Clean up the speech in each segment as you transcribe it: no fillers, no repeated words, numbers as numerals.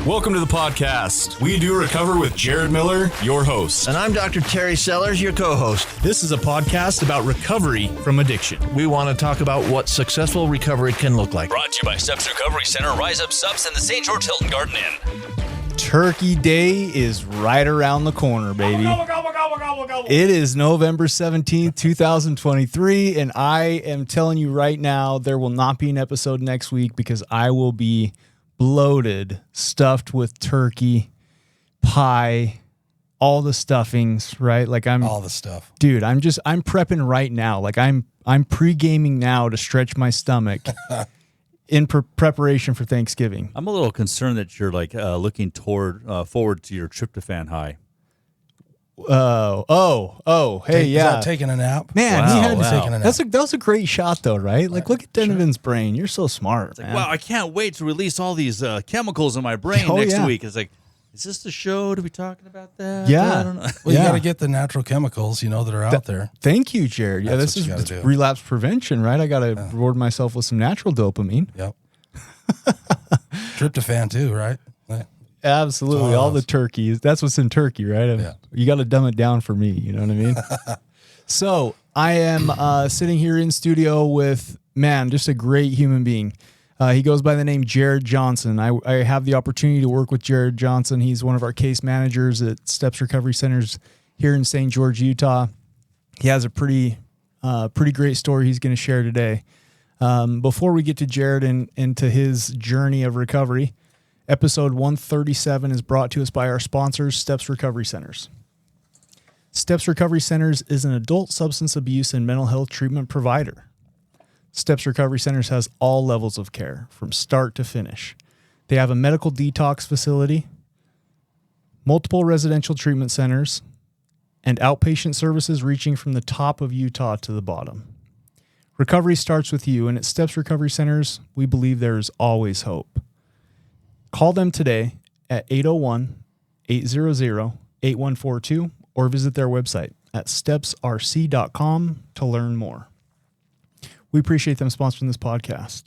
Welcome to the podcast. We do recover with Jared Miller, your host. And I'm Dr. Terry Sellers, your co-host. This is a podcast about recovery from addiction. We want to talk about what successful recovery can look like. Brought to you by Steps Recovery Center, Rise Up Subs, and the St. George Hilton Garden Inn. Turkey Day is right around the corner, baby. It is November 17th, 2023, and I am telling you right now, there will not be an episode next week because I will be bloated, stuffed with turkey, pie, all the stuffings, right? Like all the stuff. Dude, I'm prepping right now. Like I'm pre-gaming now to stretch my stomach in preparation for Thanksgiving. I'm a little concerned that you're like looking forward to your tryptophan high. Hey, yeah. Taking a nap? Man, Wow, he had wow. Taking a nap. That was a great shot, though, right? Like, look at Donovan's brain. You're so smart, man. Wow, I can't wait to release all these chemicals in my brain next week. It's like, is this the show to be talking about that? Yeah. I don't know. Well, you got to get the natural chemicals, that are out there. Thank you, Jared. Yeah, That's this what you is gotta do. relapse prevention, right? I got to reward myself with some natural dopamine. Yep. Tryptophan too, right? Absolutely. All the turkeys. That's what's in turkey, right? Yeah. You got to dumb it down for me. You know what I mean? So I am sitting here in studio with, just a great human being. He goes by the name Jared Johnson. I have the opportunity to work with Jared Johnson. He's one of our case managers at Steps Recovery Centers here in St. George, Utah. He has a pretty great story he's going to share today. Before we get to Jared and into his journey of recovery, episode 137 is brought to us by our sponsors, Steps Recovery Centers. Steps Recovery Centers is an adult substance abuse and mental health treatment provider. Steps Recovery Centers has all levels of care from start to finish. They have a medical detox facility, multiple residential treatment centers, and outpatient services reaching from the top of Utah to the bottom. Recovery starts with you, and at Steps Recovery Centers, we believe there is always hope. Call them today at 801-800-8142 or visit their website at stepsrc.com to learn more. We appreciate them sponsoring this podcast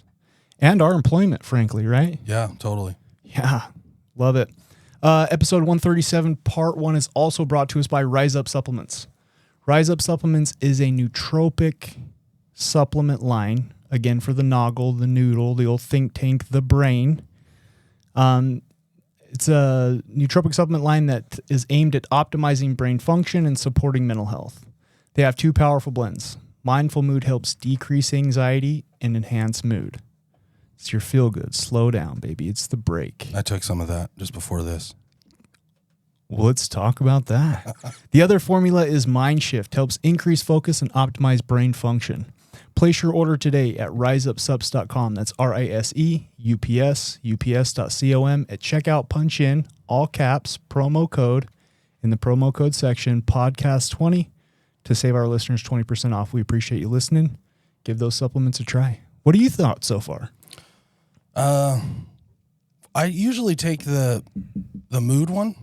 and our employment, frankly, right? Yeah, totally. Yeah, love it. Episode 137, part 1 is also brought to us by Rise Up Supplements. Rise Up Supplements is a nootropic supplement line, again, for the noggle, the noodle, the old think tank, the brain. It's a nootropic supplement line that is aimed at optimizing brain function and supporting mental health. They have 2 powerful blends. Mindful Mood helps decrease anxiety and enhance mood. It's your feel good. Slow down, baby. It's the break. I took some of that just before this. Well, let's talk about that. The other formula is Mind Shift. Helps increase focus and optimize brain function. Place your order today at riseupsups.com. That's RISEUPS, ups.com. At checkout, punch in, all caps, promo code, in the promo code section, podcast20, to save our listeners 20% off. We appreciate you listening. Give those supplements a try. What do you thought so far? I usually take the mood one,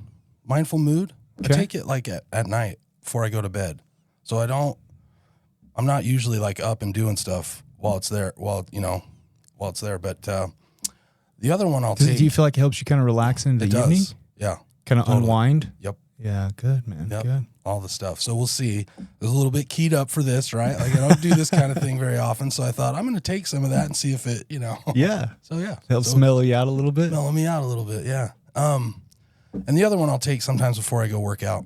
Mindful Mood. Okay. I take it like at night before I go to bed. So I'm not usually like up and doing stuff while it's there, while it's there. But the other one I'll take. Do you feel like it helps you kind of relax into the evening? Yeah. Kind of Totally. unwind? Yep. Yeah, good, man. Yep. Good. All the stuff. So we'll see. I was a little bit keyed up for this, right? Like I don't do this kind of thing very often. So I thought I'm going to take some of that and see if it, Yeah. So yeah. Helps mellow you out a little bit. Mellow me out a little bit. Yeah. And the other one I'll take sometimes before I go work out,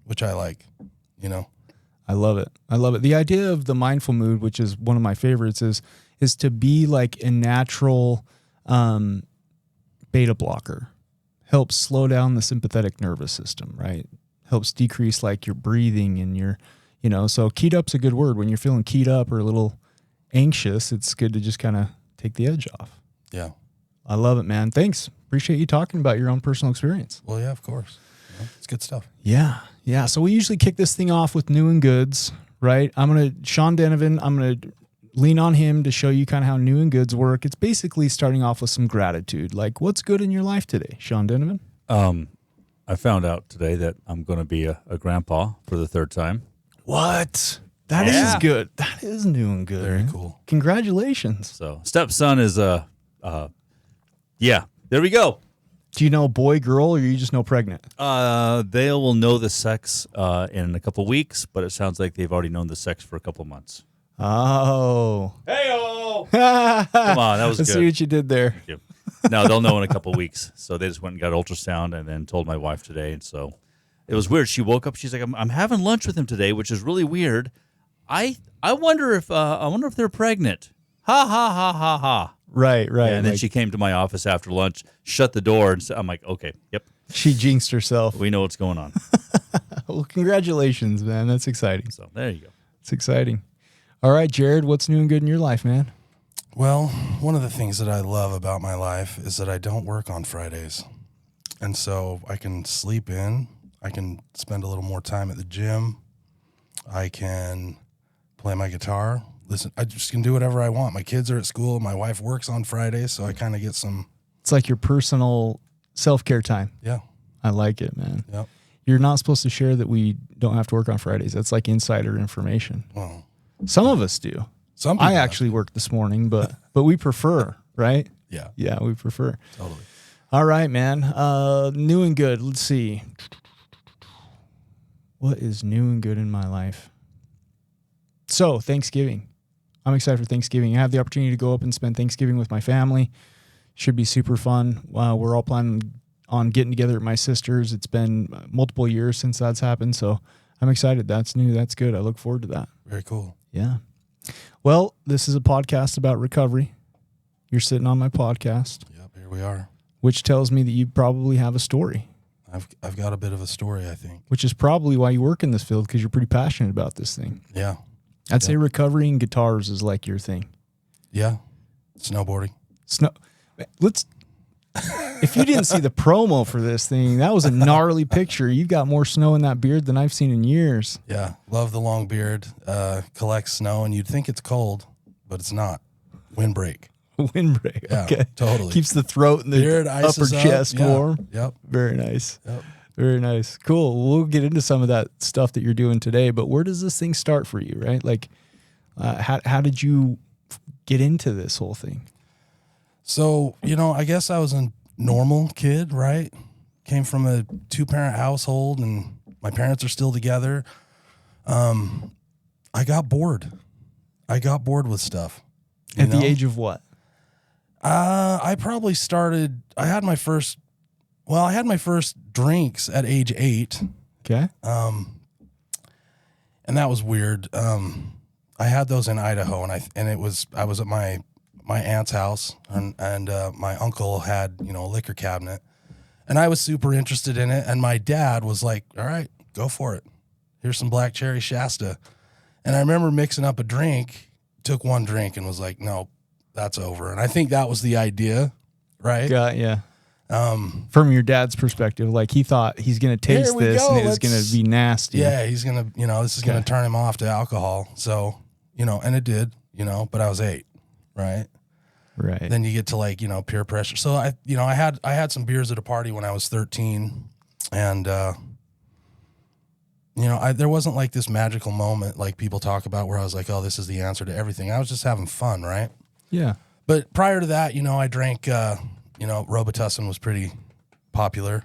which I like, I love it. I love it. The idea of the Mindful Mood, which is one of my favorites, is to be like a natural beta blocker. Helps slow down the sympathetic nervous system, right? Helps decrease like your breathing and your, so keyed up's a good word. When you're feeling keyed up or a little anxious, it's good to just kind of take the edge off. Yeah. I love it, man. Thanks. Appreciate you talking about your own personal experience. Well, yeah, of course. It's good stuff. Yeah. Yeah. So we usually kick this thing off with new and goods, right? Sean Donovan, I'm going to lean on him to show you kind of how new and goods work. It's basically starting off with some gratitude. Like, what's good in your life today, Sean Donovan? I found out today that I'm going to be a grandpa for the 3rd time. What? That is good. That is new and good. Very cool. Congratulations. So stepson is yeah, there we go. Do you know boy, girl, or you just know pregnant? They will know the sex in a couple weeks, but it sounds like they've already known the sex for a couple months. Oh. Hey-o! Come on, that was I good. see what you did there. Thank you. No, they'll know in a couple weeks. So they just went and got ultrasound and then told my wife today. And so it was weird. She woke up. She's like, I'm having lunch with him today, which is really weird. I wonder if they're pregnant. Ha ha ha ha ha. Right. Yeah, and then she came to my office after lunch, shut the door, and I'm like, okay, yep. She jinxed herself. We know what's going on. Well, congratulations, man. That's exciting. So there you go. It's exciting. All right, Jared, what's new and good in your life, man? Well, one of the things that I love about my life is that I don't work on Fridays. And so I can sleep in. I can spend a little more time at the gym. I can play my guitar. Listen, I just can do whatever I want. My kids are at school. My wife works on Fridays, so I kind of get some. It's like your personal self-care time. Yeah. I like it, man. Yep. You're not supposed to share that we don't have to work on Fridays. That's like insider information. Well, Some of us do. some people I actually worked this morning, but we prefer, right? Yeah. Yeah, we prefer. Totally. All right, man. New and good. Let's see. What is new and good in my life? So, Thanksgiving. I'm excited for Thanksgiving. I have the opportunity to go up and spend Thanksgiving with my family. Should be super fun. We're all planning on getting together at my sister's. It's been multiple years since that's happened, so I'm excited. That's new. That's good. I look forward to that. Very cool. Yeah. Well, this is a podcast about recovery. You're sitting on my podcast, Yep. Here we are. which tells me that you probably have a story, I've got a bit of a story, I think. which is probably why you work in this field, because you're pretty passionate about this thing. Yeah. I'd say recovery and guitars is like your thing. Yeah. Snowboarding. Snow. If you didn't see the promo for this thing, that was a gnarly picture. You've got more snow in that beard than I've seen in years. Yeah. Love the long beard. Collects snow, and you'd think it's cold, but it's not. Windbreak. Windbreak. Yeah, Okay. totally. Keeps the throat and the Beard upper ices up. chest Yeah. warm. Yep. Very nice. Yep. Very nice. Cool. We'll get into some of that stuff that you're doing today, but where does this thing start for you, right? Like, how did you get into this whole thing? So, I guess I was a normal kid, right? Came from a 2-parent household, and my parents are still together. I got bored. I got bored with stuff. At the age of what? I probably started, I had my first drinks at age 8. Okay. And that was weird. I had those in Idaho, and I was at my aunt's house, and my uncle had, a liquor cabinet, and I was super interested in it. And my dad was like, all right, go for it. Here's some black cherry Shasta. And I remember mixing up a drink, took one drink and was like, no, that's over. And I think that was the idea, right? Yeah. From your dad's perspective, like he thought he's going to taste Here we this go, and it's going to be nasty. Yeah, he's going to, this is going to turn him off to alcohol. So, and it did, but I was 8, right? Right. Then you get to peer pressure. So I had some beers at a party when I was 13, and there wasn't like this magical moment like people talk about where I was like, oh, this is the answer to everything. I was just having fun, right? Yeah. But prior to that, I drank, Robitussin was pretty popular,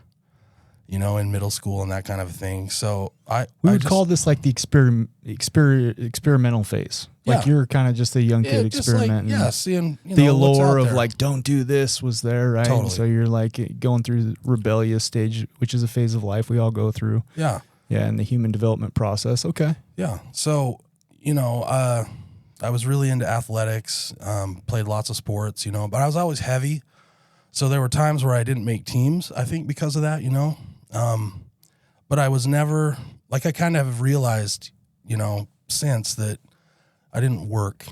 in middle school and that kind of a thing. So we would call this like the experimental phase. Like you're kind of just a young kid experimenting. Seeing the what's allure out of there. like, don't do this was there, right? Totally. And so you're like going through the rebellious stage, which is a phase of life we all go through. Yeah. Yeah, and the human development process. Okay. Yeah. So, I was really into athletics, played lots of sports, but I was always heavy. So there were times where I didn't make teams, I think because of that, but I was never, I kind of have realized, since that I didn't work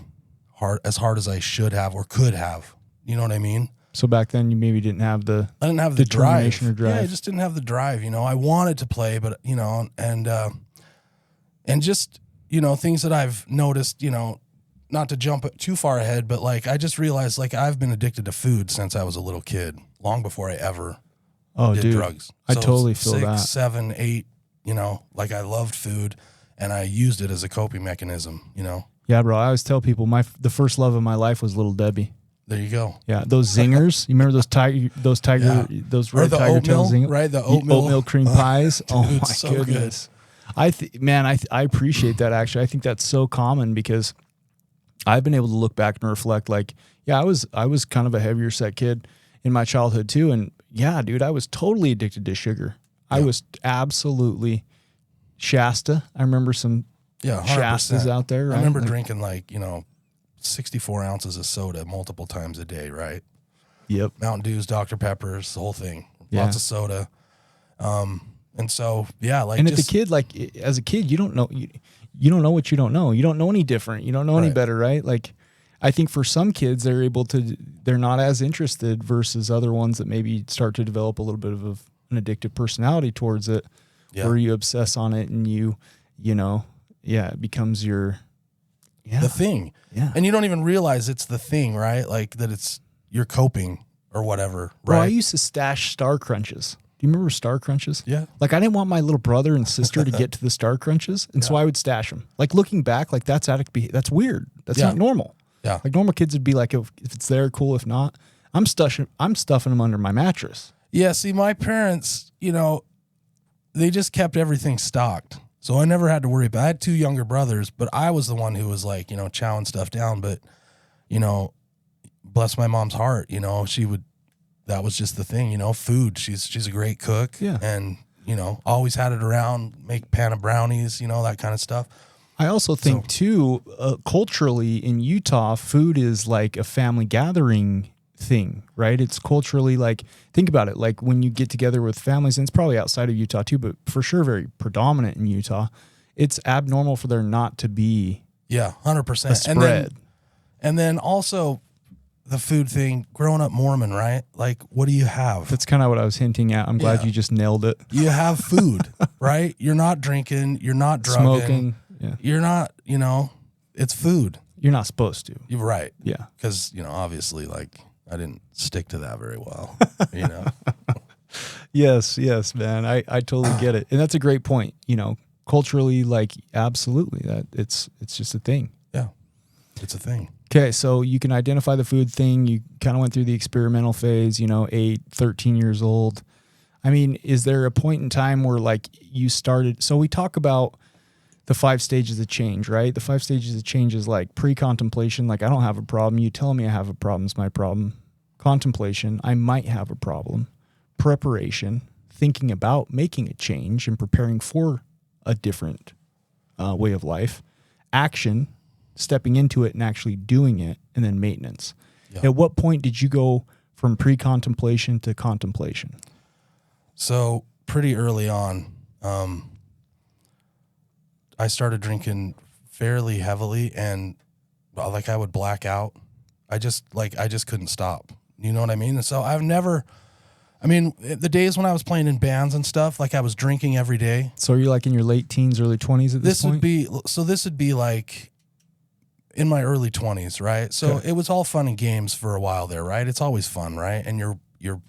as hard as I should have or could have. You know what I mean? So back then you maybe didn't have the determination or drive. Yeah, I just didn't have the drive. I wanted to play, but and just things that I've noticed. Not to jump too far ahead, but I just realized I've been addicted to food since I was a little kid, long before I ever did drugs. I totally feel 6, that. 7, 8. I loved food, and I used it as a coping mechanism. Yeah, bro. I always tell people the first love of my life was Little Debbie. There you go. Yeah, those zingers. You remember those those Or red the tiger oatmeal, tail zingers, right? The oatmeal cream pies. Oh dude, my so goodness! I appreciate that. Actually, I think that's so common because I've been able to look back and reflect. Like, yeah, I was kind of a heavier set kid in my childhood too, and yeah, dude, I was totally addicted to sugar. I was absolutely Shasta. I remember some Shastas out there. Right? I remember drinking 64 ounces of soda multiple times a day, right? Yep. Mountain Dews, Dr. Peppers, the whole thing. Yeah. Lots of soda. And so, yeah, like, and as a kid, you don't know, you don't know what you don't know. You don't know any different. You don't know any better, right? Like, I think for some kids, they're not as interested versus other ones that maybe start to develop a little bit of an addictive personality towards it, where you obsess on it and it becomes your, the thing. Yeah. And you don't even realize it's the thing, right? Like that you're coping or whatever, right? Bro, I used to stash Star Crunches. Do you remember Star Crunches? Yeah. Like, I didn't want my little brother and sister to get to the Star Crunches, and so I would stash them. Like, looking back, like, that's weird. That's not normal. Yeah. Like, normal kids would be like, if it's there, cool. If not, I'm stuffing them under my mattress. Yeah. See, my parents, they just kept everything stocked. So I never had to worry about it. I had 2 younger brothers, but I was the one who was like, chowing stuff down. But, bless my mom's heart, that was just the thing, food. She's a great cook. Yeah. And, always had it around, make pan of brownies, that kind of stuff. I also think too, culturally in Utah, food is like a family gathering thing, right? It's culturally, like, think about it, like when you get together with families, and it's probably outside of Utah too, but for sure very predominant in Utah, it's abnormal for there not to be 100%. a spread. And then also the food thing, growing up Mormon, right? Like, what do you have? That's kind of what I was hinting at. I'm glad you just nailed it. You have food, right? You're not drinking, you're not drugging, Smoking. Yeah. You're not, it's food. You're not supposed to. You're right. Yeah. Because, obviously, like, I didn't stick to that very well, Yes, man. I totally get it. And that's a great point. Culturally, like, absolutely, that it's just a thing. Yeah. It's a thing. Okay, so you can identify the food thing. You kind of went through the experimental phase, 8, 13 years old. I mean, is there a point in time where, like, you started? So we talk about the 5 stages of change, right? The 5 stages of change is like pre-contemplation, like, I don't have a problem. You tell me I have a problem is my problem. Contemplation, I might have a problem. Preparation, thinking about making a change and preparing for a different way of life. Action, stepping into it and actually doing it, and then maintenance. Yeah. At what point did you go from pre-contemplation to contemplation? So pretty early on, I started drinking fairly heavily, and like, I would black out. I just couldn't stop. You know what I mean? And so the days when I was playing in bands and stuff, like, I was drinking every day. So you're like in your late teens, early 20s at this point? This would be like in my early 20s, right? So It was all fun and games for a while there, right? It's always fun, right? And you're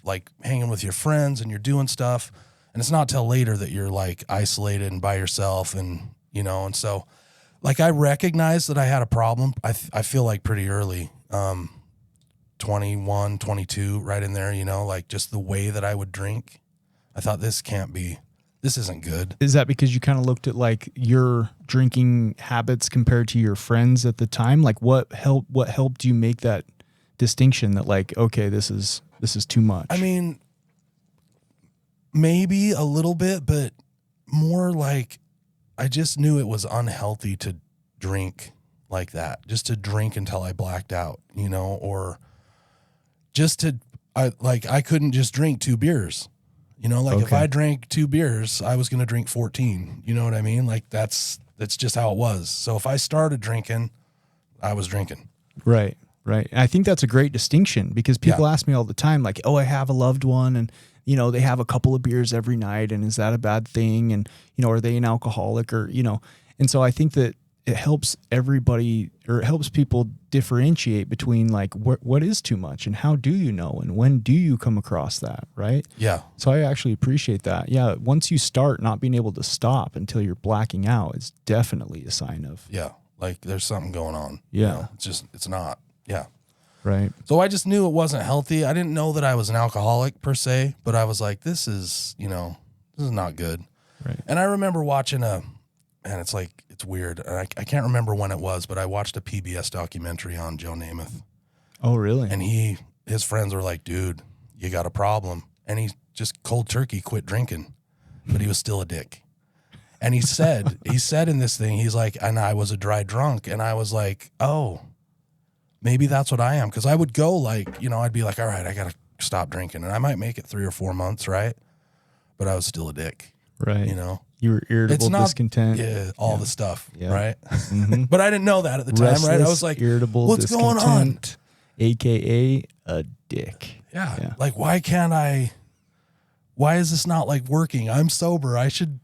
like hanging with your friends and you're doing stuff, and it's not till later that you're like isolated and by yourself, and and so, like, I recognized that I had a problem. I feel like pretty early, 21, 22, right in there, like, just the way that I would drink. I thought, this isn't good. Is that because you kind of looked at, like, your drinking habits compared to your friends at the time? Like, what helped you make that distinction that, like, okay, this is too much? I mean, maybe a little bit, but more like, I just knew it was unhealthy to drink like that, just to drink until I blacked out, or just I couldn't just drink 2 beers, if I drank 2 beers, I was going to drink 14. You know what I mean? Like, that's just how it was. So if I started drinking, I was drinking. Right. And I think that's a great distinction, because people ask me all the time, like, oh, I have a loved one, and, they have a couple of beers every night, and is that a bad thing? And, are they an alcoholic, or, and so I think that it helps everybody, or it helps people differentiate between, like, what is too much, and how do you know, and when do you come across that, right? Yeah. So I actually appreciate that. Yeah, once you start not being able to stop until you're blacking out, it's definitely a sign of. Yeah, like, there's something going on. Yeah. It's not. Yeah. Right. So I just knew it wasn't healthy. I didn't know that I was an alcoholic per se, but I was like, this is not good. Right. And I remember watching it's weird. And I can't remember when it was, but I watched a PBS documentary on Joe Namath. Oh, really? And his friends were like, dude, you got a problem. And he just cold turkey quit drinking, but he was still a dick. And he said in this thing, he's like, and I was a dry drunk. And I was like, oh, maybe that's what I am. Cause I would go like, I'd be like, all right, I got to stop drinking. And I might make it 3 or 4 months. Right. But I was still a dick. Right. You were irritable, discontent. Yeah. All the stuff. Yeah. Right. Mm-hmm. But I didn't know that at the time. Restless, right. I was like, irritable, what's going on? AKA a dick. Yeah. Like, why is this not like working? I'm sober. I should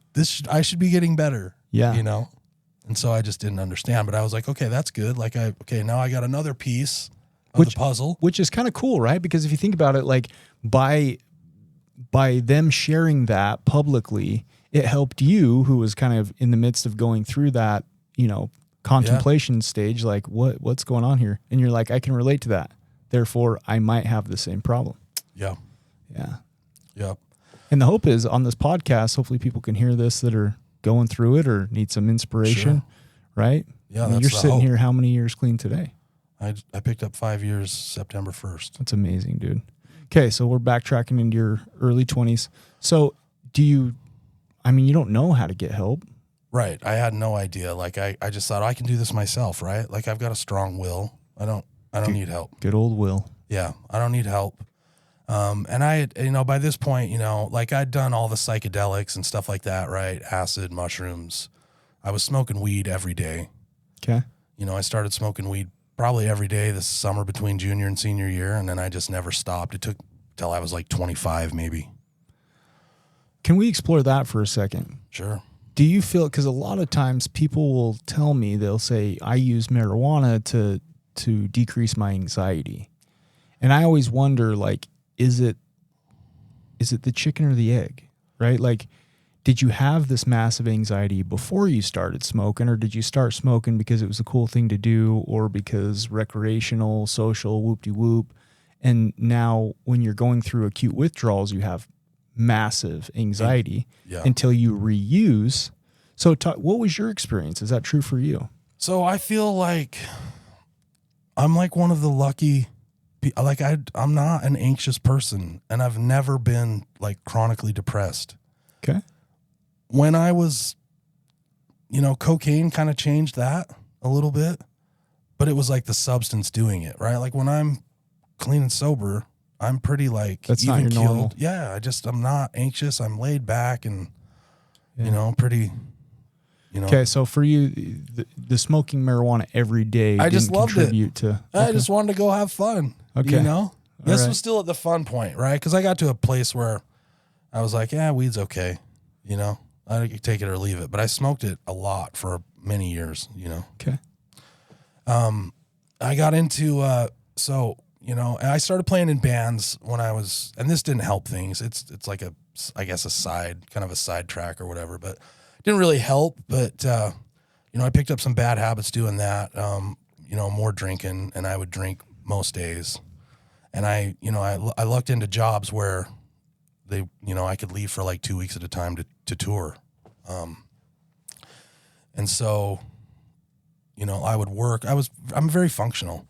be getting better. Yeah. And so I just didn't understand, but I was like, okay, that's good. Like, now I got another piece of the puzzle. Which is kind of cool, right? Because if you think about it, like by them sharing that publicly, it helped you, who was kind of in the midst of going through that, contemplation stage, like what's going on here? And you're like, I can relate to that. Therefore, I might have the same problem. Yeah. Yeah. Yep. And the hope is on this podcast, hopefully people can hear this that are going through it or need some inspiration, right? Yeah. I mean, you're sitting here how many years clean today? I picked up 5 years September 1st. That's amazing, dude. Okay, so we're backtracking into your early 20s. So you don't know how to get help. Right. I had no idea. Like I just thought I can do this myself, right? Like I've got a strong will. I don't need help. Good old Will. Yeah. I don't need help. And I, by this point, like I'd done all the psychedelics and stuff like that, right? Acid, mushrooms. I was smoking weed every day. Okay. I started smoking weed probably every day this summer between junior and senior year. And then I just never stopped. It took till I was like 25, maybe. Can we explore that for a second? Sure. Do you feel, because a lot of times people will tell me, they'll say, I use marijuana to decrease my anxiety. And I always wonder, like, is it the chicken or the egg, right? Like, did you have this massive anxiety before you started smoking, or did you start smoking because it was a cool thing to do, or because recreational, social, whoop-de-whoop, and now when you're going through acute withdrawals, you have massive anxiety until you reuse. So what was your experience? Is that true for you? So I feel like I'm like one of the lucky, like I'm not an anxious person, and I've never been like chronically depressed. Okay. When I was, cocaine kind of changed that a little bit, but it was like the substance doing it, right? Like when I'm clean and sober, I'm pretty like that's even not your normal. Yeah, I'm not anxious. I'm laid back and pretty. Okay, so for you, the smoking marijuana every day, I just loved it. I just wanted to go have fun. Okay, this was still at the fun point, right? Because I got to a place where I was like, yeah, weed's okay. I could take it or leave it, but I smoked it a lot for many years. Okay. I got into and I started playing in bands when I was, and this didn't help things. It's like I guess a side track or whatever, but it didn't really help. But, I picked up some bad habits doing that, more drinking, and I would drink most days. And I lucked into jobs where they, I could leave for like 2 weeks at a time to tour. And so, I would work. I'm very functional,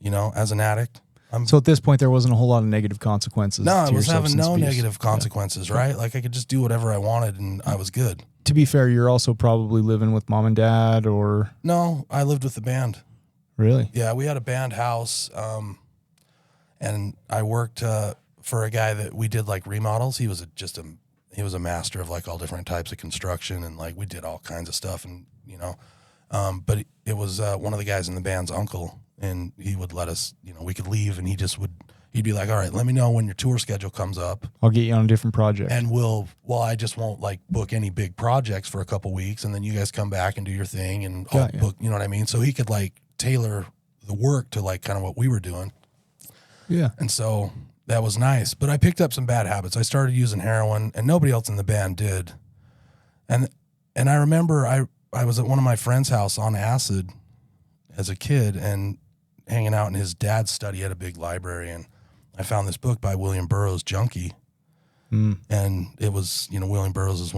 as an addict. So at this point, there wasn't a whole lot of negative consequences. No, I was having no negative consequences, right? Like I could just do whatever I wanted and I was good. To be fair, you're also probably living with mom and dad, or? No, I lived with the band. Really? Yeah, we had a band house, and I worked for a guy that we did like remodels. He was a master of like all different types of construction, and like we did all kinds of stuff, and but it was one of the guys in the band's uncle. And he would let us, we could leave, and he'd be like, all right, let me know when your tour schedule comes up. I'll get you on a different project. And I just won't like book any big projects for a couple weeks. And then you guys come back and do your thing, and I'll book, you know what I mean? So he could like tailor the work to like kind of what we were doing. Yeah. And so that was nice. But I picked up some bad habits. I started using heroin, and nobody else in the band did. And I remember I was at one of my friend's house on acid as a kid, and hanging out in his dad's study at a big library, and I found this book by William Burroughs, Junkie. And it was, William Burroughs is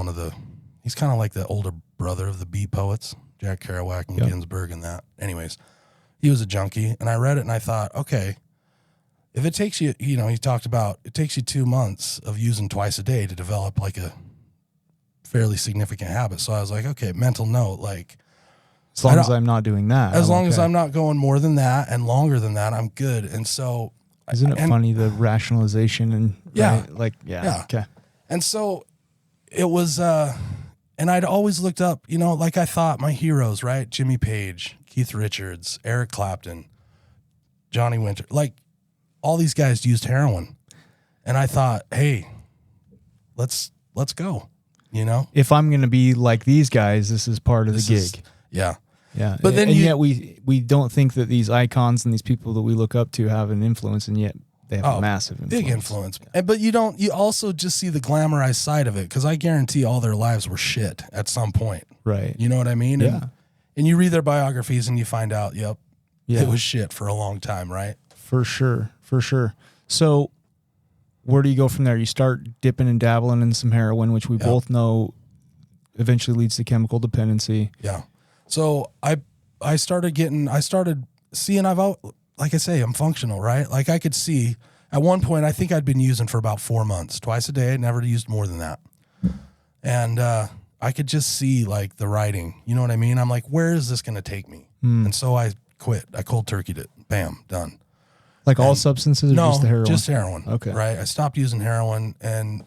he's kind of like the older brother of the Bee Poets, Jack Kerouac and Ginsberg and that. Anyways, he was a junkie, and I read it and I thought, okay, if it takes you, he talked about, it takes you 2 months of using twice a day to develop like a fairly significant habit. So I was like, okay, mental note, like, as long as I'm not doing that. As long as I'm not going more than that and longer than that, I'm good. And so, isn't it funny, the rationalization and okay. And so it was, and I'd always looked up, like I thought my heroes, right? Jimmy Page, Keith Richards, Eric Clapton, Johnny Winter, like all these guys used heroin. And I thought, hey, let's go, If I'm going to be like these guys, this is part of the gig. Yeah. Yeah. But then yet we don't think that these icons and these people that we look up to have an influence, and yet they have a massive influence. Big influence. But you also just see the glamorized side of it, because I guarantee all their lives were shit at some point. Right. You know what I mean? Yeah. And you read their biographies and you find out, it was shit for a long time, right? For sure. So where do you go from there? You start dipping and dabbling in some heroin, which we both know eventually leads to chemical dependency. Yeah. So I started seeing, like I say, I'm functional, right? Like I could see at one point, I think I'd been using for about 4 months, twice a day. I never used more than that. And, I could just see like the writing, you know what I mean? I'm like, where is this going to take me? And so I quit. I cold turkeyed it. Bam, done. Like all substances or just the heroin? Just heroin. Okay. Right. I stopped using heroin, and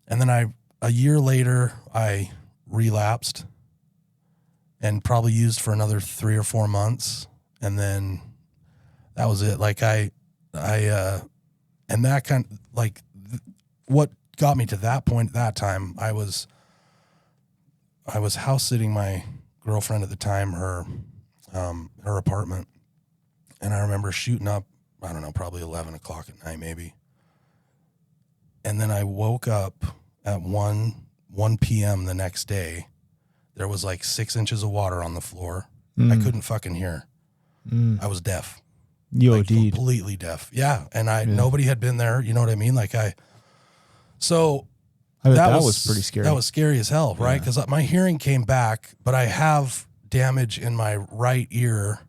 then a year later I relapsed and probably used for another 3 or 4 months. And then that was it. Like and that kind of like what got me to that point at that time, I was house sitting my girlfriend at the time, her apartment. And I remember shooting up, I don't know, probably 11 o'clock at night, maybe. And then I woke up at 1 p.m. the next day. There was like 6 inches of water on the floor. I couldn't fucking hear. I was deaf. You like OD'd. Completely deaf. Yeah. And nobody had been there. You know what I mean? Like I bet that was pretty scary. That was scary as hell, right? Because my hearing came back, but I have damage in my right ear.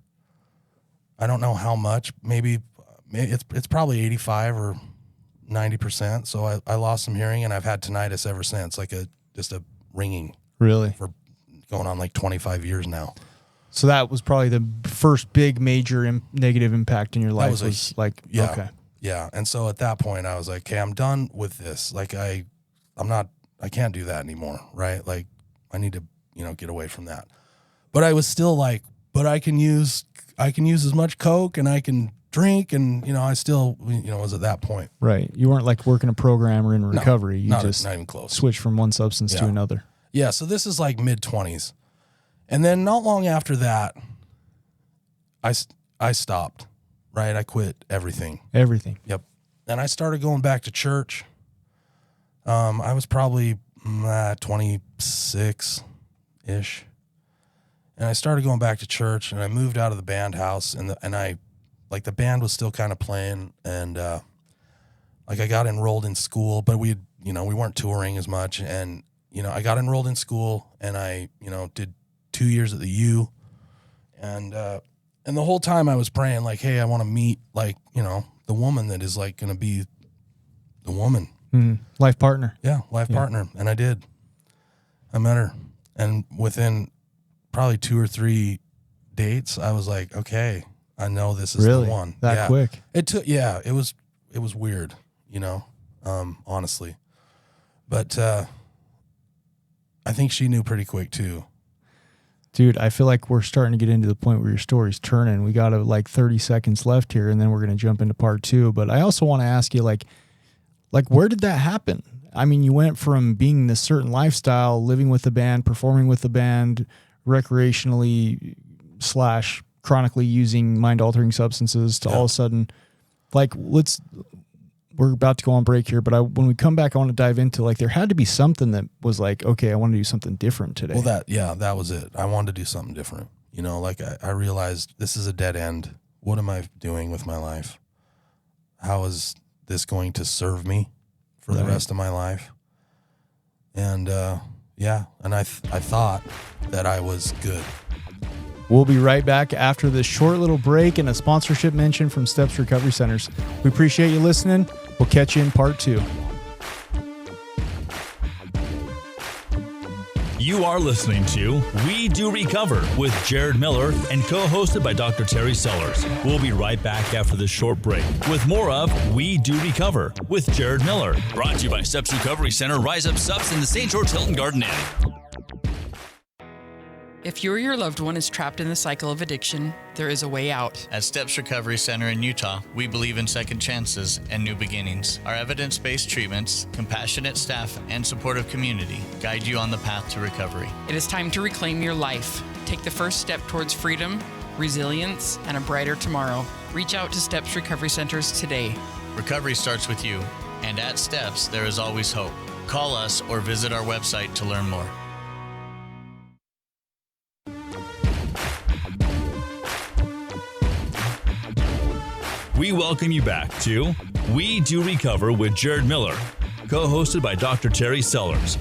I don't know how much. Maybe it's probably 85 or 90%. So I lost some hearing, and I've had tinnitus ever since, like just a ringing. Really? For going on like 25 years now. So that was probably the first big major negative impact in your life. Okay. Yeah. And so at that point I was like, okay, I'm done with this. Like I can't do that anymore. Right. Like I need to, get away from that. But I was still like, but I can use as much Coke and I can drink. And, I still, was at that point. Right. You weren't like working a program or in recovery. You not just even close. Switched from one substance to another. Yeah. So this is like mid-20s. And then not long after that, I stopped, right? I quit everything. Everything. Yep. And I started going back to church. I was probably 26-ish. And I started going back to church, and I moved out of the band house, and the band was still kind of playing, and I got enrolled in school, but we weren't touring as much, and I got enrolled in school, and I did 2 years at the U, and the whole time I was praying like, hey, I want to meet the woman that is like going to be the woman. Life partner. Yeah. Life partner. And I did. I met her, and within probably 2 or 3 dates, I was like, okay, I know this is the one. That quick. It took, it was weird, honestly, but I think she knew pretty quick too. Dude, I feel like we're starting to get into the point where your story's turning. We got 30 seconds left here, and then we're going to jump into part 2. But I also want to ask you, like, where did that happen? I mean, you went from being this certain lifestyle, living with the band, performing with the band, recreationally / chronically using mind-altering substances to all of a sudden, we're about to go on break here, but when we come back, I want to dive into, there had to be something that was like, okay, I want to do something different today. Well, that was it. I wanted to do something different, You know, like I realized this is a dead end. What am I doing with my life? How is this going to serve me for the rest of my life? And and I thought that I was good. We'll be right back after this short little break and a sponsorship mention from Steps Recovery Centers. We appreciate you listening. We'll catch you in part 2. You are listening to We Do Recover with Jared Miller and co-hosted by Dr. Terry Sellers. We'll be right back after this short break with more of We Do Recover with Jared Miller. Brought to you by Steps Recovery Center, Rise Up Subs in the St. George Hilton Garden Inn. If you or your loved one is trapped in the cycle of addiction, there is a way out. At Steps Recovery Center in Utah, we believe in second chances and new beginnings. Our evidence-based treatments, compassionate staff, and supportive community guide you on the path to recovery. It is time to reclaim your life. Take the first step towards freedom, resilience, and a brighter tomorrow. Reach out to Steps Recovery Centers today. Recovery starts with you, and at Steps, there is always hope. Call us or visit our website to learn more. We welcome you back to We Do Recover with Jared Miller, co-hosted by Dr. Terry Sellers.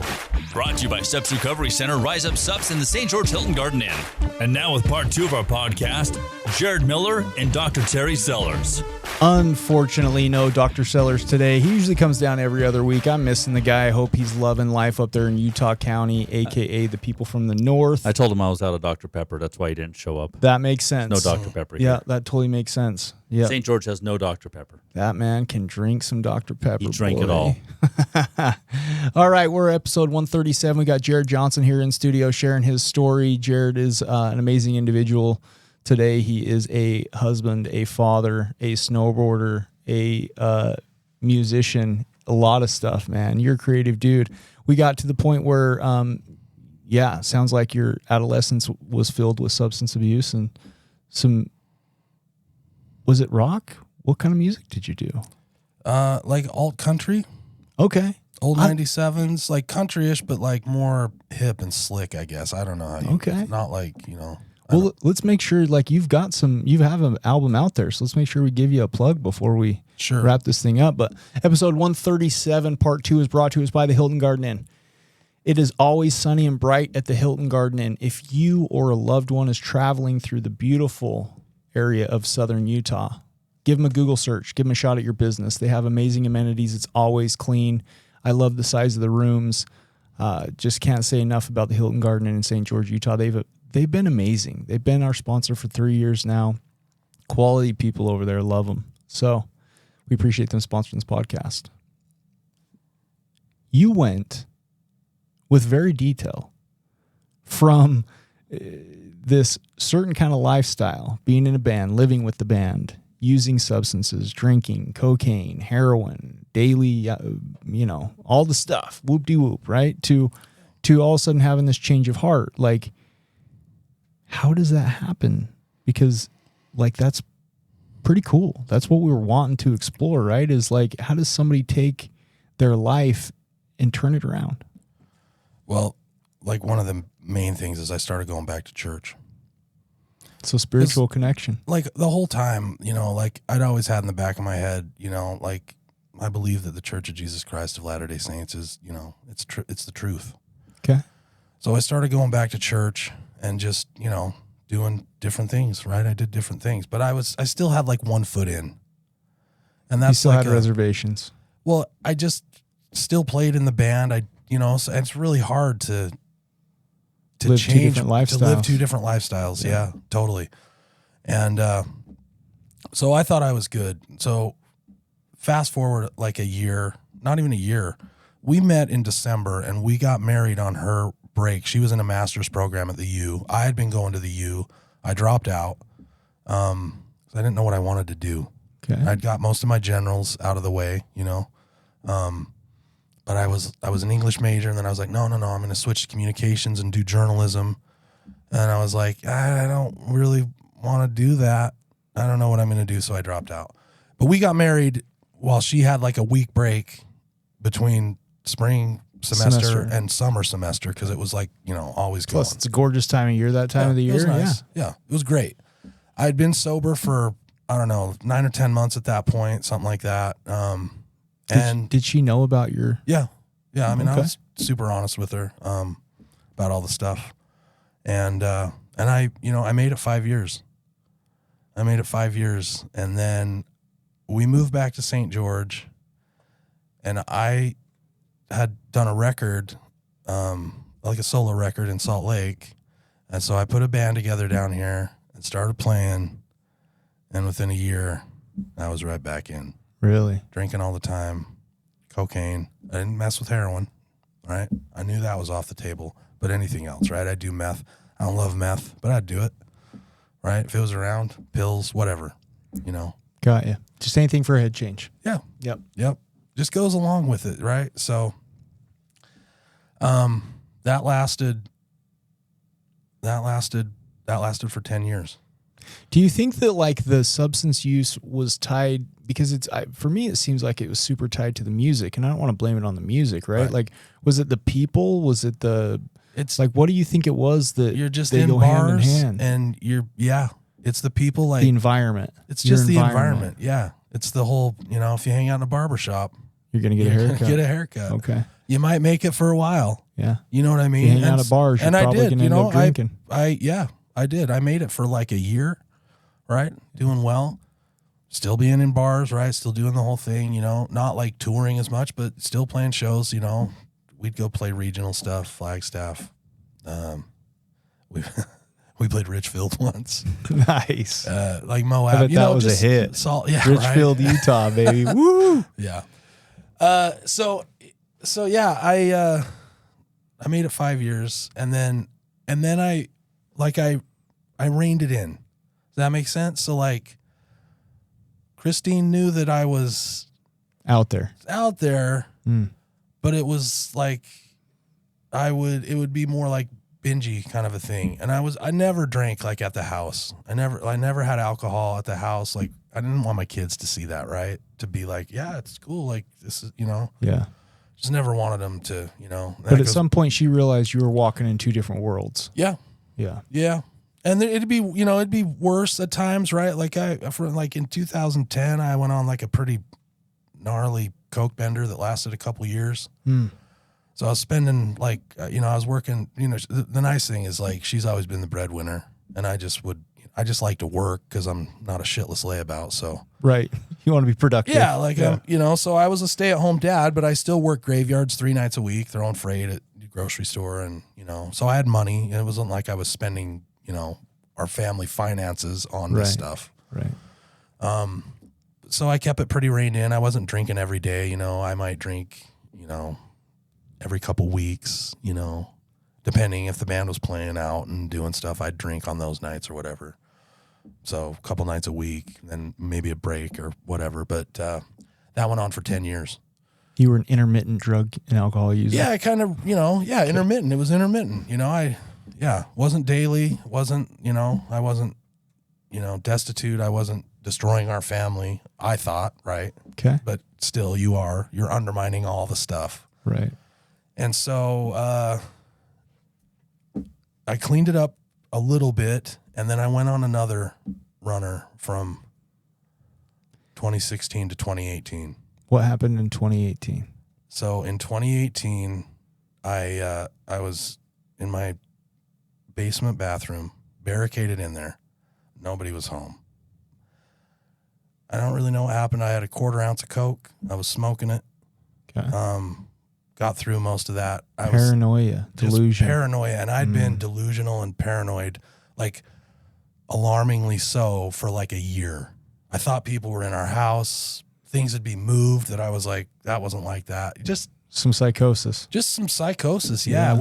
Brought to you by Steps Recovery Center, Rise Up Subs in the St. George Hilton Garden Inn. And now with part 2 of our podcast, Jared Miller and Dr. Terry Sellers. Unfortunately, no Dr. Sellers today. He usually comes down every other week. I'm missing the guy. I hope he's loving life up there in Utah County, a.k.a. the people from the north. I told him I was out of Dr. Pepper. That's why he didn't show up. That makes sense. No Dr. Pepper Yeah, here. that totally makes sense. Yeah, St. George has no Dr. Pepper. that man can drink some Dr. Pepper. He drank it boy. all. All right, we're episode 137. We got Jared Johnson here in studio sharing his story. Jared is an amazing individual. Today, he is a husband, a father, a snowboarder, a musician, a lot of stuff, man. You're a creative dude. We got to the point where, sounds like your adolescence was filled with substance abuse and some, was it rock? What kind of music did you do? Like alt country, Okay. old 97s, like country-ish, but like more hip and slick, I guess. I don't know how you, Okay. not like, you know. Well, let's make sure, like, you have an album out there, so let's make sure we give you a plug before we Sure. wrap this thing up. But episode 137, part 2, is brought to us by the Hilton Garden Inn. It is always sunny and bright at the Hilton Garden Inn. If you or a loved one is traveling through the beautiful area of southern Utah, give them a Google search. Give them a shot at your business. They have amazing amenities. It's always clean. I love the size of the rooms. Just can't say enough about the Hilton Garden Inn in St. George, Utah. They've been amazing. They've been our sponsor for 3 years now. Quality people over there, love them. So we appreciate them sponsoring this podcast. You went with very detail from this certain kind of lifestyle, being in a band, living with the band, using substances, drinking, cocaine, heroin, daily, all de stuff, whoop-de-whoop, right? To all of a sudden having this change of heart. Like, how does that happen? Because, like, that's pretty cool. That's what we were wanting to explore, right? Is like, how does somebody take their life and turn it around? Well, like one of the main things is I started going back to church. So spiritual connection. Like the whole time, like I'd always had in the back of my head, like I believe that the Church of Jesus Christ of Latter-day Saints is, it's the truth. Okay. So I started going back to church and just, doing different things, right? I did different things, but I still had like 1 foot in. And that's You still like had reservations. Well, I just still played in the band. So it's really hard to Live two change, different to live lifestyles. 2 different lifestyles. Yeah, totally. And so I thought I was good. So fast forward like a year, not even a year, we met in December and we got married on her break. She was in a master's program at the U. I had been going to the U. I dropped out. I didn't know what I wanted to do. Okay. I'd got most of my generals out of the way, but I was an English major, and then I was like, no, I'm going to switch to communications and do journalism. And I was like, I don't really want to do that. I don't know what I'm going to do, so I dropped out. But we got married while she had like a week break between spring semester and summer semester because it was like, always going. Plus, it's a gorgeous time of year, that time of the year. It was nice. Yeah, it was great. I'd been sober for, I don't know, 9 or 10 months at that point, something like that. Did she know about your... Yeah. I mean, I was super honest with her about all the stuff. And I made it 5 years. And then we moved back to St. George, and I had done a record, like a solo record in Salt Lake. And so I put a band together down here and started playing. And within a year, I was right back in. Really? Drinking all the time, cocaine. I didn't mess with heroin, right? I knew that was off the table, but anything else, right? I'd do meth. I don't love meth, but I'd do it, right? If it was around, pills, whatever, Got you. Just anything for a head change. Yeah. Yep. Just goes along with it, right? So that lasted for 10 years. Do you think that like the substance use was tied, because for me it seems like it was super tied to the music, and I don't want to blame it on the music, right? Like, was it the people? Was it it's like, what do you think it was that you're just they in go bars hand in hand? And it's the people, like the environment. It's just the environment. Yeah. It's the whole, if you hang out in a barber shop, you're going to get a haircut. Get a haircut. Okay. You might make it for a while. Yeah. You know what I mean? You hang out at bars, you're probably going to end up drinking. I did. I made it for like a year, right? Doing well. Still being in bars, right? Still doing the whole thing, not like touring as much, but still playing shows, We'd go play regional stuff, Flagstaff. We played Richfield once. Nice. Like Moab. I bet that was a hit. Salt, yeah, Richfield, right? Utah, baby. Woo! Yeah. So yeah, I made it 5 years, and then I reined it in. Does that make sense? So like, Christine knew that I was out there, but it was like, it would be more like bingy kind of a thing. And I never drank like at the house. I never had alcohol at the house. Like, I didn't want my kids to see that, right? To be like, yeah, it's cool. Like, this is, Yeah. Just never wanted them to, But at some point she realized you were walking in two different worlds. Yeah. Yeah. Yeah. And it'd be, it'd be worse at times, right? Like in 2010, I went on like a pretty gnarly coke bender that lasted a couple years. So I was spending like, I was working, the nice thing is like, she's always been the breadwinner, and I just like to work because I'm not a shitless layabout. So, right. You want to be productive. Yeah. Like, so I was a stay-at-home dad, but I still worked graveyards 3 nights a week, throwing freight at the grocery store. And, so I had money, and it wasn't like I was spending, our family finances on this stuff. Right. So I kept it pretty reined in. I wasn't drinking every day. I might drink, every couple weeks, depending if the band was playing out and doing stuff, I'd drink on those nights or whatever. So a couple nights a week, then maybe a break or whatever. But that went on for 10 years. You were an intermittent drug and alcohol user. Yeah, I kind of, intermittent. It was intermittent. Wasn't daily, I wasn't, destitute. I wasn't destroying our family, I thought, right? Okay. But still, you're undermining all the stuff. Right. And so I cleaned it up a little bit, and then I went on another runner from 2016 to 2018. What happened in 2018? So in 2018, I was in my basement bathroom, barricaded in there. Nobody was home. I don't really know what happened. I had a 1/4 ounce of coke. I was smoking it. Okay. Got through most of that. Paranoia, delusion. Paranoia. And I'd been delusional and paranoid, like alarmingly so, for like a year. I thought people were in our house. Things would be moved that I was like, that wasn't like that. Just some psychosis. Yeah.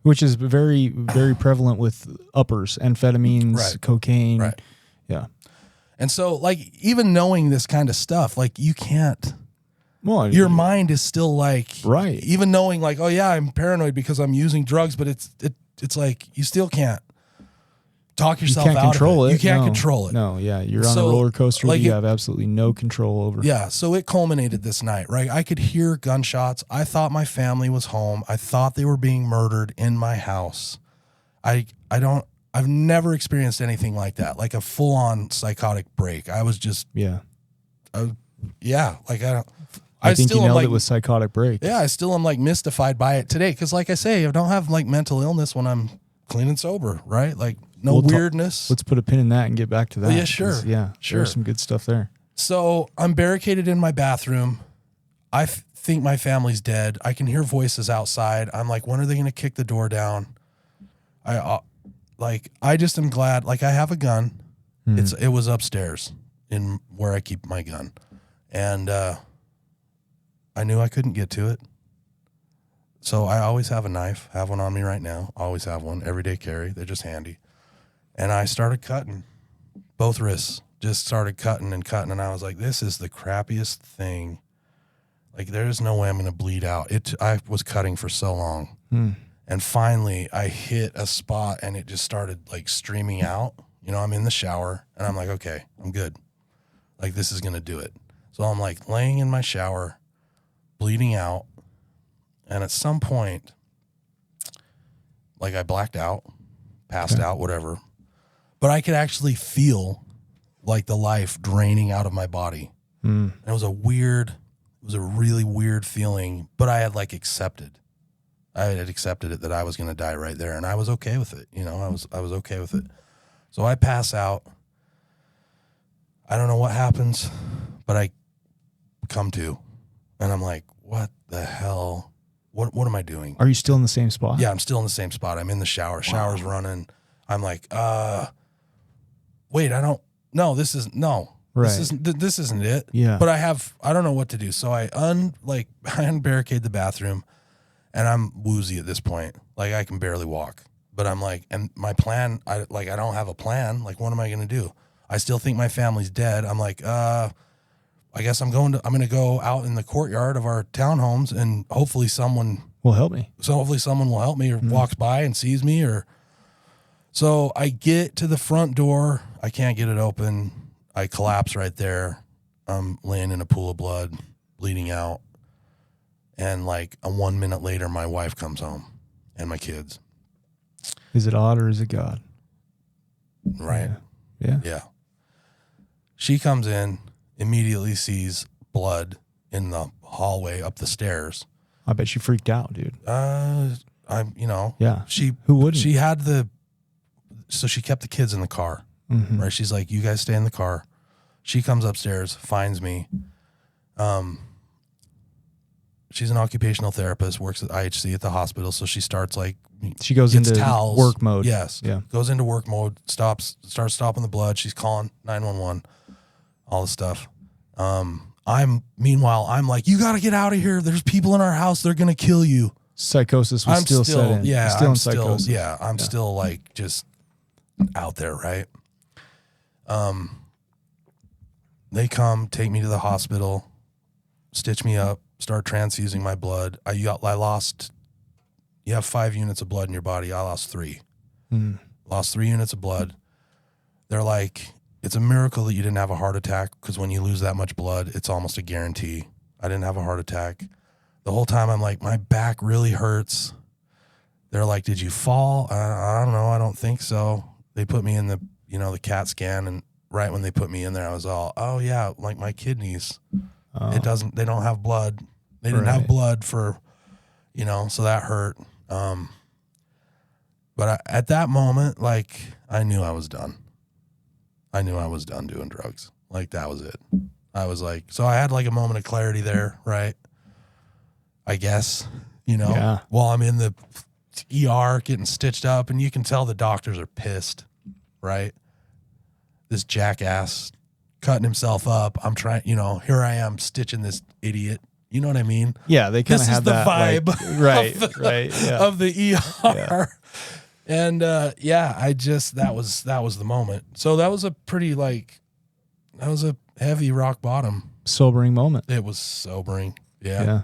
Which is very, very prevalent with uppers, amphetamines, cocaine. Right. Yeah. And so like, even knowing this kind of stuff, like you can't, well, your mind is still like, right. Even knowing like, oh yeah, I'm paranoid because I'm using drugs, but it's like, you still can't talk you yourself can't out control of it. it. You can't No. control it. No, yeah, you're on a So, roller coaster like that you it- have absolutely no control over. Yeah, so it culminated this night, right? I could hear gunshots. I thought my family was home. I thought they were being murdered in my house. I've never experienced anything like that, like a full-on psychotic break. I was just, Yeah. like I think you am nailed like, it with psychotic break. yeah, I still am like mystified by it today. Cause like I say, I don't have like mental illness when I'm clean and sober, right? Like no We'll weirdness. Let's put a pin in that and get back to that. Well, yeah, sure. 'cause, Yeah, Sure. There's some good stuff there. So I'm barricaded in my bathroom. I think my family's dead. I can hear voices outside. I'm like, when are they going to kick the door down? I just am glad. Like I have a gun. It was upstairs in where I keep my gun, and I knew I couldn't get to it. So I always have a knife. Have one on me right now. Always have one. Everyday carry. They're just handy. And I started cutting both wrists. Just started cutting, and I was like, this is the crappiest thing. Like, there's no way I'm going to bleed out. I was cutting for so long. And finally, I hit a spot, and it just started, like, streaming out. You know, I'm in the shower, and I'm like, okay, I'm good. Like, this is going to do it. So I'm, like, laying in my shower, bleeding out, and at some point, like, I blacked out, passed out, whatever. But I could actually feel like the life draining out of my body. And it was a really weird feeling, but I had like accepted. I had accepted it that I was going to die right there, and I was okay with it. You know, I was okay with it. So I pass out. I don't know what happens, but I come to, and I'm like, what the hell? What am I doing? Are you still in the same spot? Yeah, I'm still in the same spot. I'm in the shower. Shower's running. I'm like, wait, this isn't it. Yeah. But I don't know what to do. So I unbarricade the bathroom, and I'm woozy at this point. Like I can barely walk, but I'm like, and my plan, I don't have a plan. Like, what am I going to do? I still think my family's dead. I'm like, I guess I'm going to go out in the courtyard of our townhomes, and hopefully someone Will help me. So hopefully someone will help me or walks by and sees me so I get to the front door. I can't get it open. I collapse right there. I'm laying in a pool of blood, bleeding out. And like 1 minute later, my wife comes home and my kids. Is it odd or is it God? Right. Yeah. Yeah. She comes in, immediately sees blood in the hallway up the stairs. I bet you freaked out, dude. Yeah. Who wouldn't? She had so she kept the kids in the car, right? She's like, you guys stay in the car. She comes upstairs, finds me. She's an occupational therapist, works at IHC at the hospital. So she starts she goes gets into towels. work mode. Yes. Yeah. Goes into work mode, starts stopping the blood. She's calling 911, all the stuff. Meanwhile, I'm like, you got to get out of here. There's people in our house. They're going to kill you. Psychosis was still set in. Yeah. Still in psychosis. I'm still like just out there. Right. They come, take me to the hospital, stitch me up, start transfusing my blood. I lost, you have 5 units of blood in your body. I lost 3. Lost 3 units of blood. They're like, it's a miracle that you didn't have a heart attack, because when you lose that much blood, it's almost a guarantee. I didn't have a heart attack. The whole time I'm like, my back really hurts. They're like, did you fall? I don't know. I don't think so. They put me in the CAT scan, and right when they put me in there, I was all, oh yeah, like my kidneys. They don't have blood. They didn't have blood for, so that hurt. But at that moment, like, I knew I was done. I knew I was done doing drugs. Like, that was it. I was like, so I had like a moment of clarity there, right? I guess, while I'm in the ER getting stitched up, and you can tell the doctors are pissed, right? This jackass cutting himself up. I'm trying, here I am stitching this idiot. You know what I mean? Yeah, they kind of have the that vibe, of the ER. Yeah. And that was the moment. So that was a pretty that was a heavy rock bottom. Sobering moment. It was sobering. Yeah.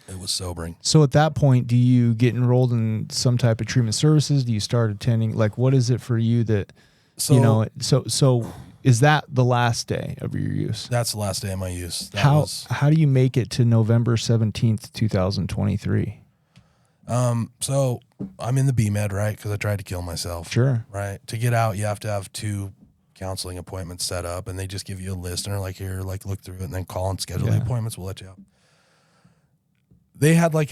It was sobering. So at that point, do you get enrolled in some type of treatment services? Do you start attending? Like, what is it for you that, So so is that the last day of your use? that's the last day of my use. How do you make it to November 17th, 2023? So I'm in the B-Med, right? Because I tried to kill myself. Sure. Right. To get out, you have to have 2 counseling appointments set up, and they just give you a list and they're like, here, like look through it and then call and schedule the appointments. We'll let you out. They had like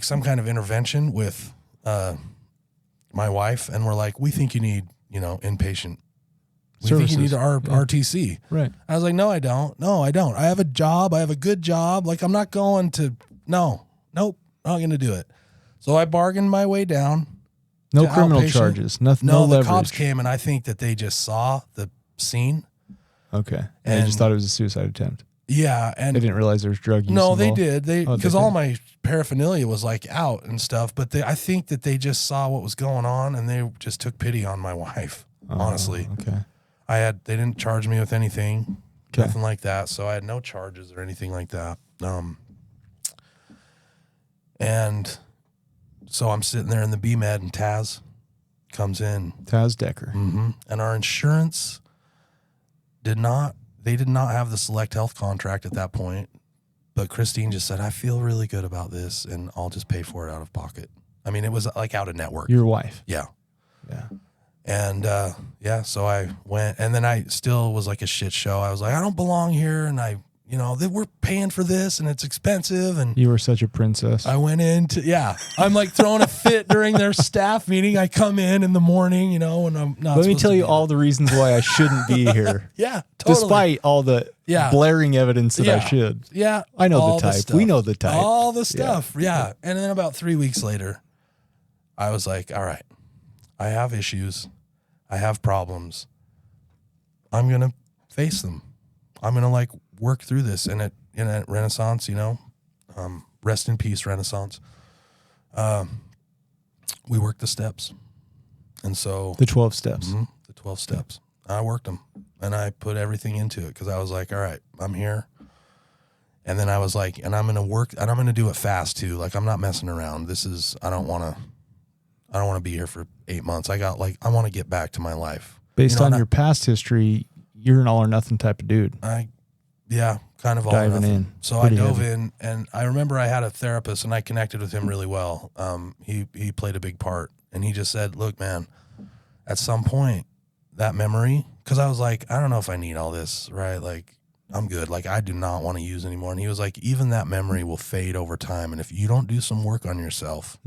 some kind of intervention with my wife, and we're like, we think you need, inpatient. We think you need RTC. Right. I was like, no, I don't. I have a job. I have a good job. Like, I'm not going to, nope, not going to do it. So I bargained my way down. No to criminal outpatient. charges. Nothing. No No, the leverage. cops came, and I think that they just saw the scene. Okay. And they just thought it was a suicide attempt. Yeah, and They didn't realize there was drug use. no, they involved. did. They Oh, because they all did. my paraphernalia was like out and stuff. But I think that they just saw what was going on, and they just took pity on my wife. Honestly, Okay. they didn't charge me with anything, Okay. nothing like that. So I had no charges or anything like that. And so I'm sitting there in the B-Med, and Taz comes in. Taz Decker. And our insurance did not have the Select Health contract at that point, but Christine just said, I feel really good about this, and I'll just pay for it out of pocket. I mean, it was like out of network. Your wife. Yeah. Yeah. And so I went, and then I still was like a shit show. I was like, I don't belong here, and we're paying for this, and it's expensive, and You were such a princess. I went into, I'm like throwing a fit during their staff meeting. I come in the morning, when I'm not. Let me supposed tell to you be all the reasons why I shouldn't be here. Yeah, totally. Despite all the blaring evidence that I should. Yeah. I know all the type. stuff. We know the type. All the stuff. Yeah. And then about 3 weeks later, I was like, all right, I have issues. I have problems. I'm going to face them. I'm going to work through this. And at Renaissance, rest in peace, Renaissance. We worked the steps. And so The 12 steps. the 12 steps, I worked them, and I put everything into it. Cause I was like, all right, I'm here. And then I was like, and I'm going to work, and I'm going to do it fast too. Like, I'm not messing around. I don't want to be here for 8 months. I want to get back to my life. Based on your past history, you're an all or nothing type of dude. Kind of all Diving or nothing. in. So Pretty I dove heavy. in, and I remember I had a therapist, and I connected with him really well. He played a big part, and he just said, look, man, at some point that memory, cause I was like, I don't know if I need all this, right? Like, I'm good. Like, I do not want to use anymore. And he was like, even that memory will fade over time. And if you don't do some work on yourself,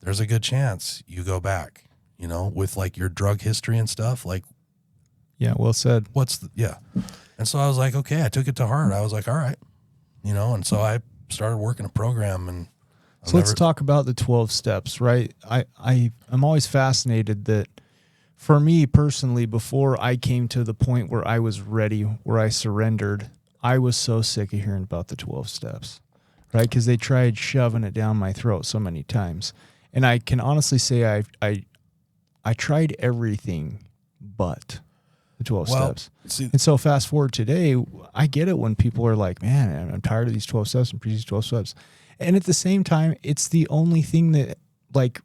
there's a good chance you go back, with your drug history and stuff. Like, Yeah, well said. And so I was like, okay, I took it to heart. I was like, all right, and so I started working a program. And So let's talk about the 12 steps, right? I'm always fascinated that for me personally, before I came to the point where I was ready, where I surrendered, I was so sick of hearing about the 12 steps, right? Because they tried shoving it down my throat so many times. And I can honestly say I tried everything but the 12 steps. And so fast forward today, I get it when people are like, man, I'm tired of these 12 steps and these 12 steps. And at the same time, it's the only thing that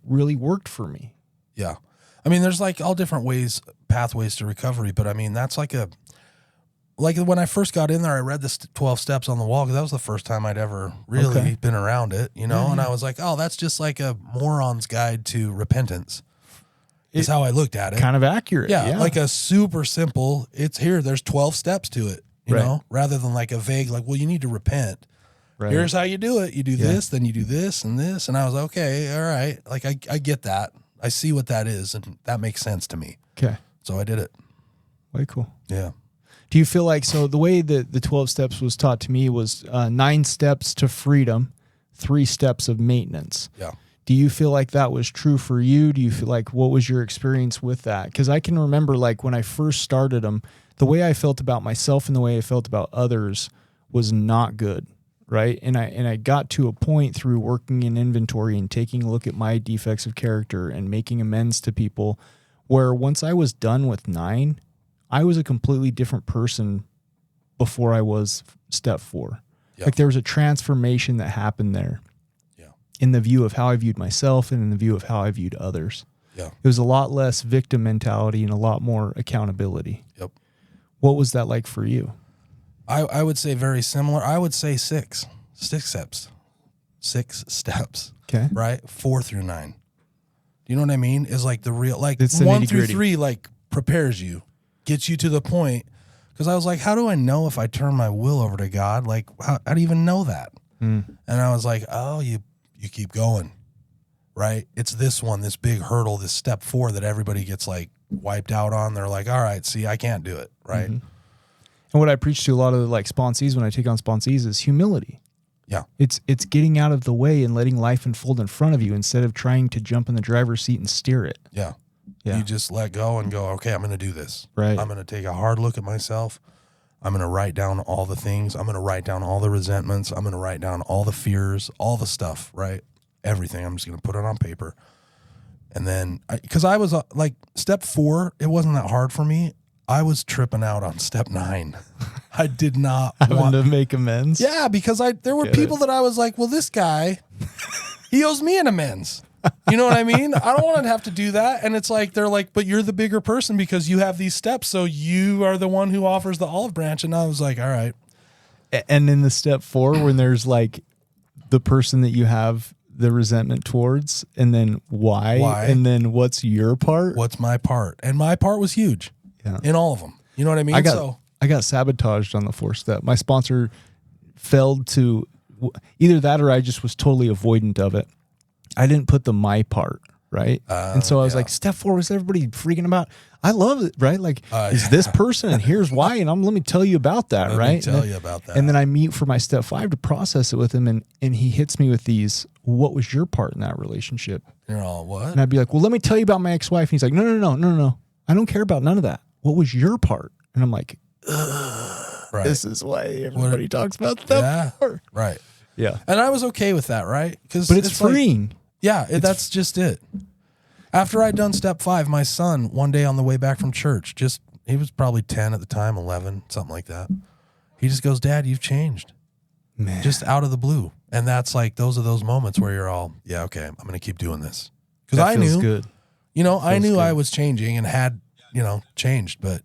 really worked for me. Yeah. I mean, there's all different pathways to recovery, but I mean, that's like when I first got in there, I read the 12 steps on the wall, because that was the first time I'd ever really been around it, and I was like, oh, that's just like a moron's guide to repentance. Is how I looked at it. Kind of accurate. Yeah. Like a super simple, there's 12 steps to it, you know, rather than like a vague, well, you need to repent. Right. Here's how you do it. You do this, then you do this and this. And I was okay. All right. Like, I get that. I see what that is, and that makes sense to me. Okay. So I did it. Way cool. Yeah. Do you feel like, so the way that the 12 steps was taught to me was 9 steps to freedom, 3 steps of maintenance. Yeah. Do you feel like that was true for you? Do you feel like, what was your experience with that? Because I can remember when I first started them, the way I felt about myself and the way I felt about others was not good. Right. And I got to a point through working in inventory and taking a look at my defects of character and making amends to people, where once I was done with 9, I was a completely different person before I was step 4. Yeah. Like there was a transformation that happened there. Yeah. In the view of how I viewed myself and in the view of how I viewed others. Yeah. It was a lot less victim mentality and a lot more accountability. Yep. What was that like for you? I would say very similar. I would say 6 steps. 6 steps. Okay. Right? 4 through 9. Do you know what I mean? Is like the real, like It's the 1 through nitty-gritty. 3, like prepares you, gets you to the point. Because I was like, how do I know if I turn my will over to God? Like, how do you even know that? And I was like, oh, you keep going, right? It's this one, this big hurdle, this step 4 that everybody gets like wiped out on. They're like, all right, see, I can't do it, right? And what I preach to a lot of like sponsees when I take on sponsees is humility. Yeah. It's getting out of the way and letting life unfold in front of you instead of trying to jump in the driver's seat and steer it. Yeah. Yeah. You just let go and go, okay, I'm going to do this. Right. I'm going to take a hard look at myself. I'm going to write down all the things. I'm going to write down all the resentments. I'm going to write down all the fears, all the stuff, right? Everything. I'm just going to put it on paper. And then, because I was like, step 4, it wasn't that hard for me. I was tripping out on step 9. I did not Having want to make amends. Yeah, because there were Get people that I was like, well, this guy, he owes me an amends. You know what I mean? I don't want to have to do that. And it's like, they're like, but you're the bigger person because you have these steps. So you are the one who offers the olive branch. And I was like, all right. And in the step 4, when there's like the person that you have the resentment towards, and then why? And then what's your part? What's my part? And my part was huge in all of them. You know what I mean? I got sabotaged on the 4th step. My sponsor failed to, either that or I just was totally avoidant of it. I didn't put the my part, right? And so I was like, step 4 was everybody freaking about. I love it, right? Like, is this person and here's why, and let me tell you about that, Let right? me tell you about that. And then I meet for my step 5 to process it with him, and he hits me with these, what was your part in that relationship? You're all, what? And I'd be like, well, let me tell you about my ex-wife. And he's like, no. I don't care about none of that. What was your part? And I'm like, Right. this is why everybody talks about step 4. Right. Yeah. And I was okay with that, right? But it's freeing. Like, yeah, that's just it. After I'd done step 5, my son, one day on the way back from church, he was probably 10 at the time, 11, something like that. He just goes, Dad, you've changed. Man. Just out of the blue. And that's like, those are those moments where you're all, yeah, okay, I'm going to keep doing this. Because That I feels knew, good. I knew good. I was changing and had, changed, but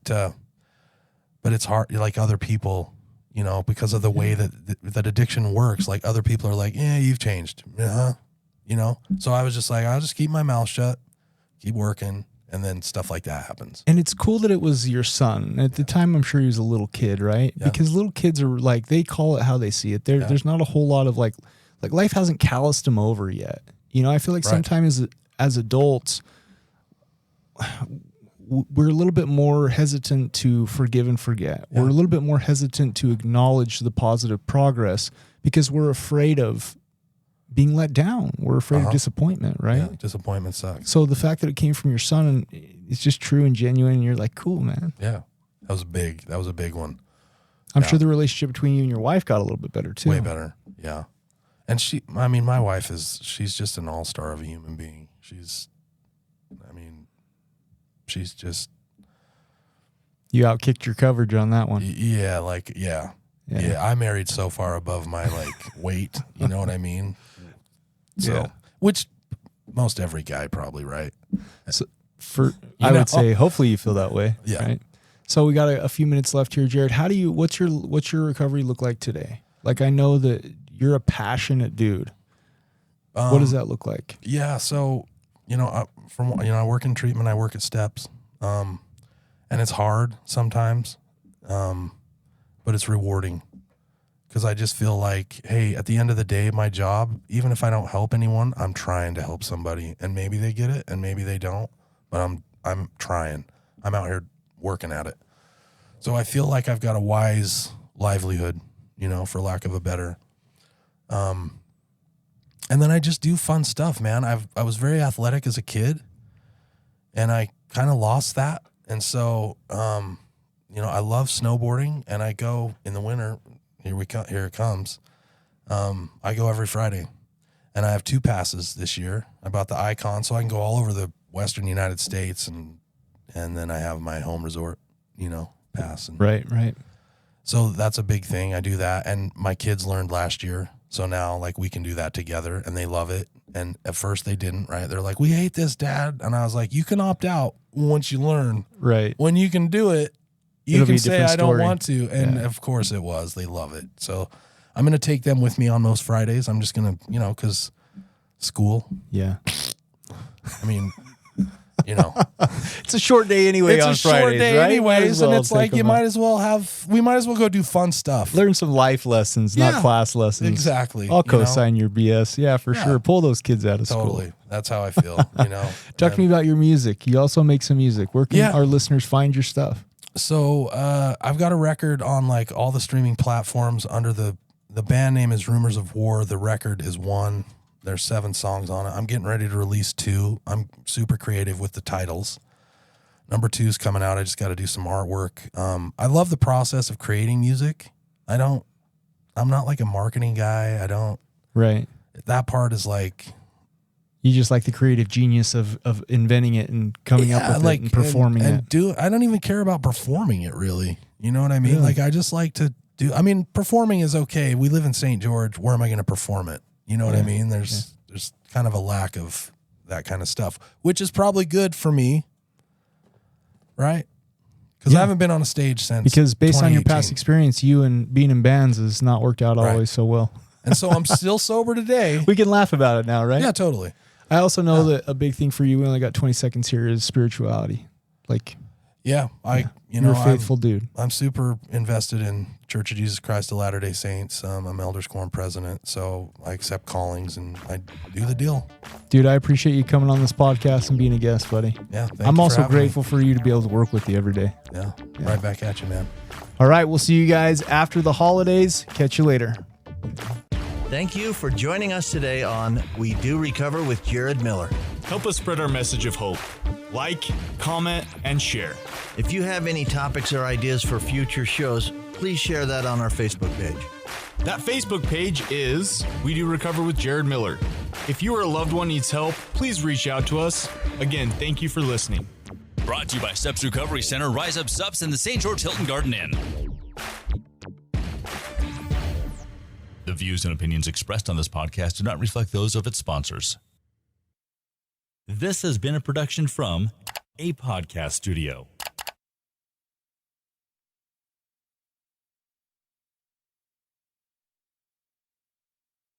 it's hard, like other people, because of the way that addiction works, like other people are like, yeah, you've changed. So I was just like, I'll just keep my mouth shut, keep working, and then stuff like that happens. And it's cool that it was your son. At the time, I'm sure he was a little kid, right? Yeah. Because little kids are like, they call it how they see it. There's not a whole lot of like life hasn't calloused him over yet. I feel like sometimes as adults, we're a little bit more hesitant to forgive and forget. Yeah. We're a little bit more hesitant to acknowledge the positive progress because we're afraid of being let down. We're afraid of disappointment, right? Yeah, disappointment sucks. So the fact that it came from your son and it's just true and genuine, and you're like, cool, man. Yeah, that was big. That was a big one. I'm sure the relationship between you and your wife got a little bit better too. Way better. Yeah. And my wife she's just an all-star of a human being. She's just. You outkicked your coverage on that one. Yeah. I married so far above my weight. You know what I mean? So, which most every guy probably, right? So I would say, hopefully you feel that way. Yeah. Right. So we got a few minutes left here, Jared. What's your recovery look like today? Like, I know that you're a passionate dude. What does that look like? Yeah. So, I work in treatment. I work at Steps. And it's hard sometimes. But it's rewarding because I just feel like, hey, at the end of the day, my job, even if I don't help anyone, I'm trying to help somebody, and maybe they get it and maybe they don't, but I'm trying. I'm out here working at it. So I feel like I've got a wise livelihood, for lack of a better. And then I just do fun stuff, man. I was very athletic as a kid and I kind of lost that. And so, I love snowboarding, and I go in the winter. Here it comes. I go every Friday, and I have 2 passes this year. I bought the Icon, so I can go all over the Western United States, and then I have my home resort, pass. And Right. So that's a big thing. I do that. And my kids learned last year. So now like we can do that together and they love it. And at first they didn't, right? They're like, we hate this, Dad. And I was like, you can opt out once you learn. Right. When you can do it, you It'll be can a say, different I don't story. want to. And of course it was. They love it. So I'm going to take them with me on most Fridays. I'm just going to, because school, Yeah. I mean, It's a short day anyway it's on a short Fridays, day right? anyways. And it's like, we might as as well go do fun stuff. learn some life lessons, not Yeah, class lessons. exactly, I'll you know? co-sign your BS. Yeah, for sure. Pull those kids out of Totally. school. That's how I feel, Talk to me about your music. You also make some music. Where can Yeah. our listeners find your stuff? So I've got a record on like all the streaming platforms under the band name is Rumors of War. The record is one. There's 7 songs on it. I'm getting ready to release 2. I'm super creative with the titles. Number 2 is coming out. I just got to do some artwork. I love the process of creating music. I'm not like a marketing guy. Right. That part is like, You just like the creative genius of inventing it and coming up with it and performing it. I don't even care about performing it really. You know what I mean? Really? Like I just like to performing is okay. We live in St. George. Where am I going to perform it? You know what I mean? There's kind of a lack of that kind of stuff, which is probably good for me. Right? Because I haven't been on a stage since. Because based on your 2018. past experience, you and being in bands has not worked out Right. always so well. And so I'm still sober today. We can laugh about it now, right? Yeah, totally. I also know that a big thing for you, we only got 20 seconds here, is spirituality. Like, Yeah, you're a faithful dude. I'm super invested in Church of Jesus Christ of Latter-day Saints. I'm Elders Quorum president, so I accept callings and I do the deal. Dude, I appreciate you coming on this podcast and being a guest, buddy. Yeah, thank I'm you for also having me. grateful for you to be able to work with you every day. Yeah, right back at you, man. All right, we'll see you guys after the holidays. Catch you later. Thank you for joining us today on We Do Recover with Jared Miller. Help us spread our message of hope. Like, comment, and share. If you have any topics or ideas for future shows, please share that on our Facebook page. That Facebook page is We Do Recover with Jared Miller. If you or a loved one needs help, please reach out to us. Again, thank you for listening. Brought to you by Steps Recovery Center, Rise Up Subs, and the St. George Hilton Garden Inn. The views and opinions expressed on this podcast do not reflect those of its sponsors. This has been a production from A Podcast Studio.